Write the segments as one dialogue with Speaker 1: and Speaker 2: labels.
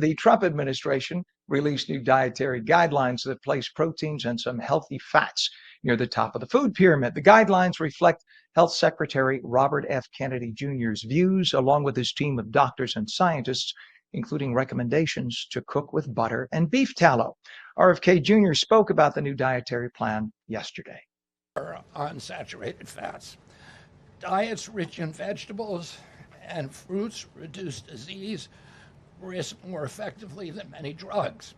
Speaker 1: The Trump administration released new dietary guidelines that place proteins and some healthy fats near the top of the food pyramid. The guidelines reflect Health Secretary Robert F. Kennedy Jr.'s views, along with his team of doctors and scientists, including recommendations to cook with butter and beef tallow. RFK Jr. spoke about the new dietary plan yesterday.
Speaker 2: Unsaturated fats. Diets rich in vegetables and fruits reduce disease risk more effectively than many drugs.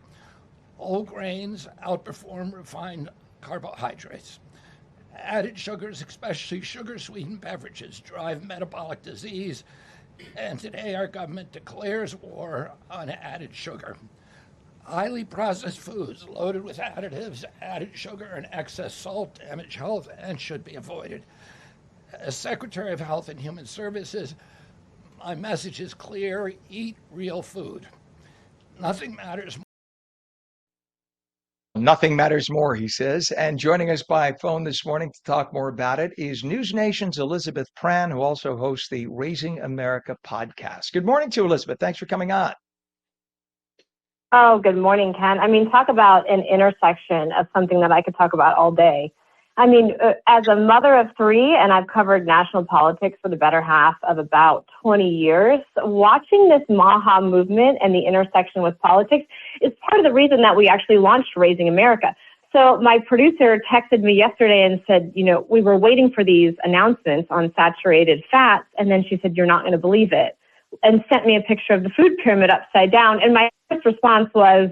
Speaker 2: Whole grains outperform refined carbohydrates. Added sugars, especially sugar-sweetened beverages, drive metabolic disease, and today our government declares war on added sugar. Highly processed foods loaded with additives, added sugar, and excess salt damage health and should be avoided. As Secretary of Health and Human Services, my message is clear: eat real food. Nothing matters more.
Speaker 1: Nothing matters more, he says. And joining us by phone this morning to talk more about it is NewsNation's Elizabeth Prann, who also hosts the Raising America podcast. Good morning to you, Elizabeth. Thanks for coming on.
Speaker 3: Oh, good morning, Ken. I mean, talk about an intersection of something that I could talk about all day. I mean, as a mother of three, and I've covered national politics for the better half of about 20 years, watching this MAHA movement and the intersection with politics is part of the reason that we actually launched Raising America. So my producer texted me yesterday and said, you know, we were waiting for these announcements on saturated fats. And then she said, you're not going to believe it, and sent me a picture of the food pyramid upside down. And my first response was,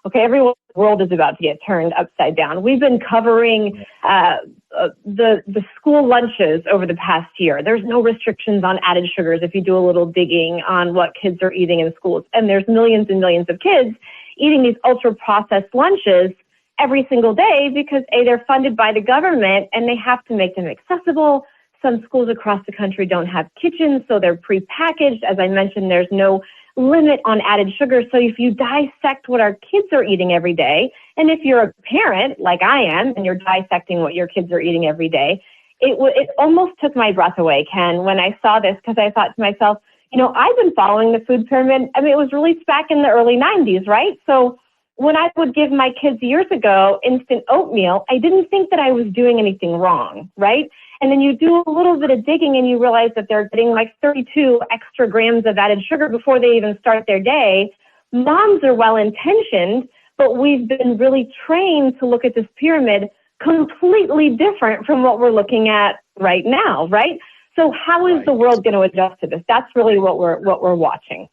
Speaker 3: okay, everyone's world is about to get turned upside down. We've been covering the school lunches over the past year. There's no restrictions on added sugars if you do a little digging on what kids are eating in schools. And there's millions and millions of kids eating these ultra-processed lunches every single day because, A, they're funded by the government and they have to make them accessible. Some schools across the country don't have kitchens, so they're prepackaged. As I mentioned, there's no limit on added sugar. So if you dissect what our kids are eating every day, and if you're a parent like I am, and you're dissecting what your kids are eating every day, it almost took my breath away, Ken, when I saw this, because I thought to myself, you know, I've been following the food pyramid. I mean, it was released back in the early 90s, right? So when I would give my kids years ago instant oatmeal, I didn't think that I was doing anything wrong, right? And then you do a little bit of digging and you realize that they're getting like 32 extra grams of added sugar before they even start their day. Moms are well-intentioned, but we've been really trained to look at this pyramid completely different from what we're looking at right now, right? So how is the world going to adjust to this? That's really what we're watching.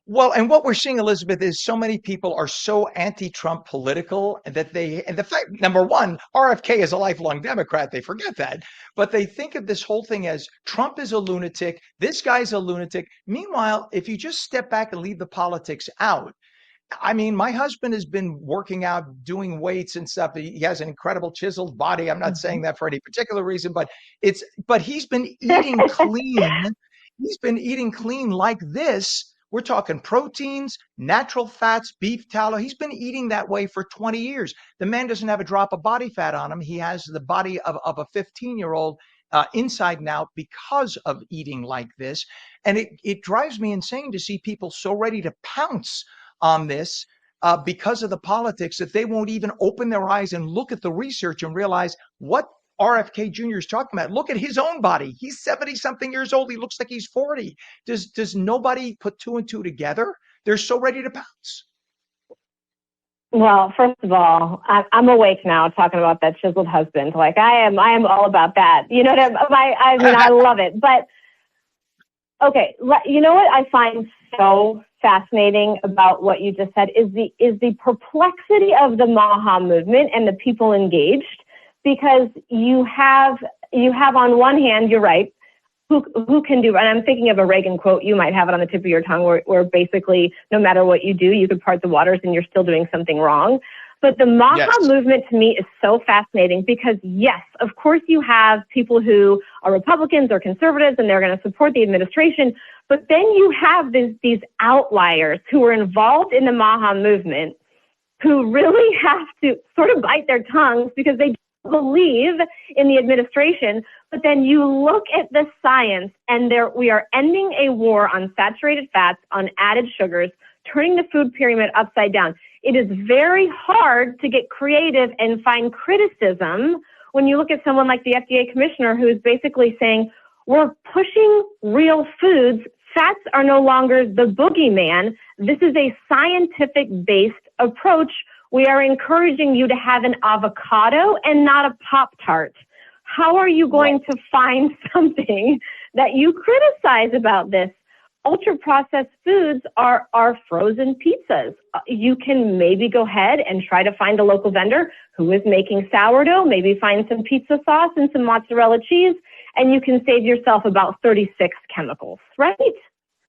Speaker 1: Well, and what we're seeing, Elizabeth, is so many people are so anti-Trump political that and the fact, number one, RFK is a lifelong Democrat. They forget that. But they think of this whole thing as Trump is a lunatic. This guy's a lunatic. Meanwhile, if you just step back and leave the politics out, I mean, my husband has been working out, doing weights and stuff. He has an incredible chiseled body. I'm not saying that for any particular reason, but he's been eating clean. He's been eating clean like this. We're talking proteins, natural fats, beef tallow. He's been eating that way for 20 years. The man doesn't have a drop of body fat on him. He has the body of a 15-year-old inside and out because of eating like this. And it drives me insane to see people so ready to pounce on this because of the politics that they won't even open their eyes and look at the research and realize what RFK Jr. is talking about. Look at his own body. He's 70-something years old. He looks like he's 40. Does nobody put two and two together? They're so ready to pounce.
Speaker 3: Well, first of all, I'm awake now talking about that chiseled husband. Like I am all about that. You know what I mean, I love it. But okay, you know what I find so fascinating about what you just said is the perplexity of the MAHA movement and the people engaged. Because you have on one hand, you're right, who can do, and I'm thinking of a Reagan quote, you might have it on the tip of your tongue, where basically no matter what you do, you could part the waters and you're still doing something wrong. But the MAHA movement to me is so fascinating because yes, of course you have people who are Republicans or conservatives and they're going to support the administration, but then you have these outliers who are involved in the MAHA movement who really have to sort of bite their tongues because they believe in the administration, but then you look at the science and we are ending a war on saturated fats, on added sugars turning the food pyramid upside down. It is very hard to get creative and find criticism when you look at someone like the FDA commissioner who is basically saying, we're pushing real foods. Fats are no longer the boogeyman. This is a scientific-based approach. We are encouraging you to have an avocado and not a Pop-Tart. How are you going to find something that you criticize about this? Ultra-processed foods are frozen pizzas. You can maybe go ahead and try to find a local vendor who is making sourdough, maybe find some pizza sauce and some mozzarella cheese, and you can save yourself about 36 chemicals, right?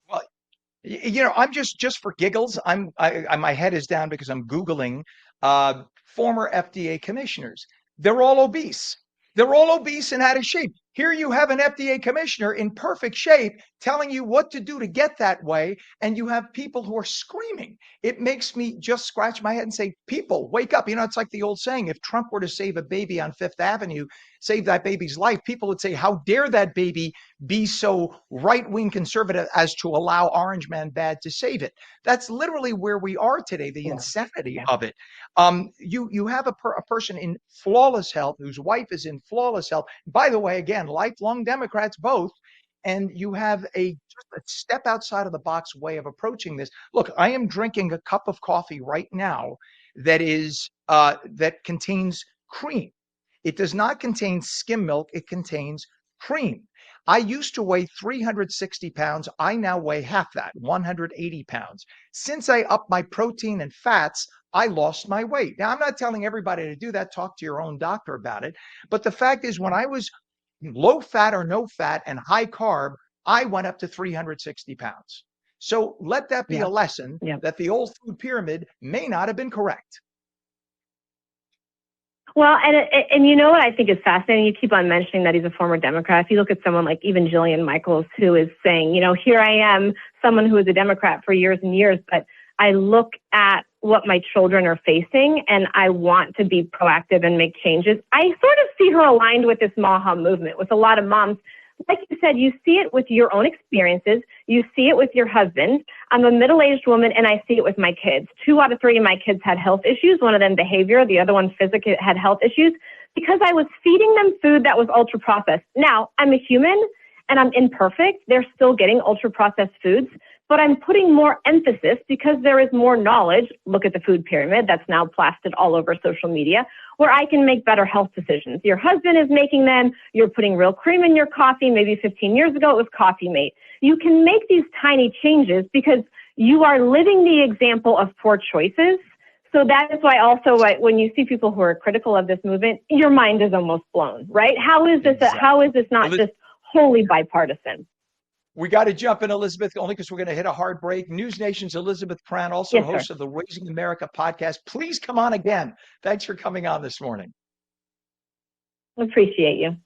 Speaker 1: Well, I'm just for giggles. My head is down because I'm Googling former FDA commissioners. They're all obese. They're all obese and out of shape. Here you have an FDA commissioner in perfect shape telling you what to do to get that way, and you have people who are screaming. It makes me just scratch my head and say, people, wake up. It's like the old saying, if Trump were to save a baby on Fifth Avenue, save that baby's life, people would say, how dare that baby be so right-wing conservative as to allow Orange Man Bad to save it? That's literally where we are today, the insanity of it. You have a person in flawless health whose wife is in flawless health. By the way, again, lifelong Democrats both, and you have just a step outside of the box way of approaching this. Look, I am drinking a cup of coffee right now that contains cream. It does not contain skim milk. It contains cream. I used to weigh 360 pounds. I now weigh half that, 180 pounds. Since I upped my protein and fats, I lost my weight. Now, I'm not telling everybody to do that. Talk to your own doctor about it. But the fact is, when I was low fat or no fat and high carb, I went up to 360 pounds. So let that be a lesson that the old food pyramid may not have been correct.
Speaker 3: Well, and you know what I think is fascinating? You keep on mentioning that he's a former Democrat. If you look at someone like even Jillian Michaels, who is saying, here I am, someone who was a Democrat for years and years, but I look at what my children are facing and I want to be proactive and make changes. I sort of see her aligned with this Maha movement, with a lot of moms. Like you said, you see it with your own experiences. You see it with your husband. I'm a middle-aged woman, and I see it with my kids. 2 out of 3 of my kids had health issues. One of them behavior. The other one physically had health issues because I was feeding them food that was ultra-processed. Now, I'm a human, and I'm imperfect. They're still getting ultra-processed foods, but I'm putting more emphasis because there is more knowledge. Look at the food pyramid that's now plastered all over social media, where I can make better health decisions. Your husband is making them. You're putting real cream in your coffee. Maybe 15 years ago, it was Coffee Mate. You can make these tiny changes because you are living the example of poor choices. So that is why also when you see people who are critical of this movement, your mind is almost blown, right? How is this, how is this not just wholly bipartisan?
Speaker 1: We got to jump in, Elizabeth, only because we're going to hit a hard break. NewsNation's Elizabeth Prann, also host of the Raising America podcast. Please come on again. Thanks for coming on this morning.
Speaker 3: Appreciate you.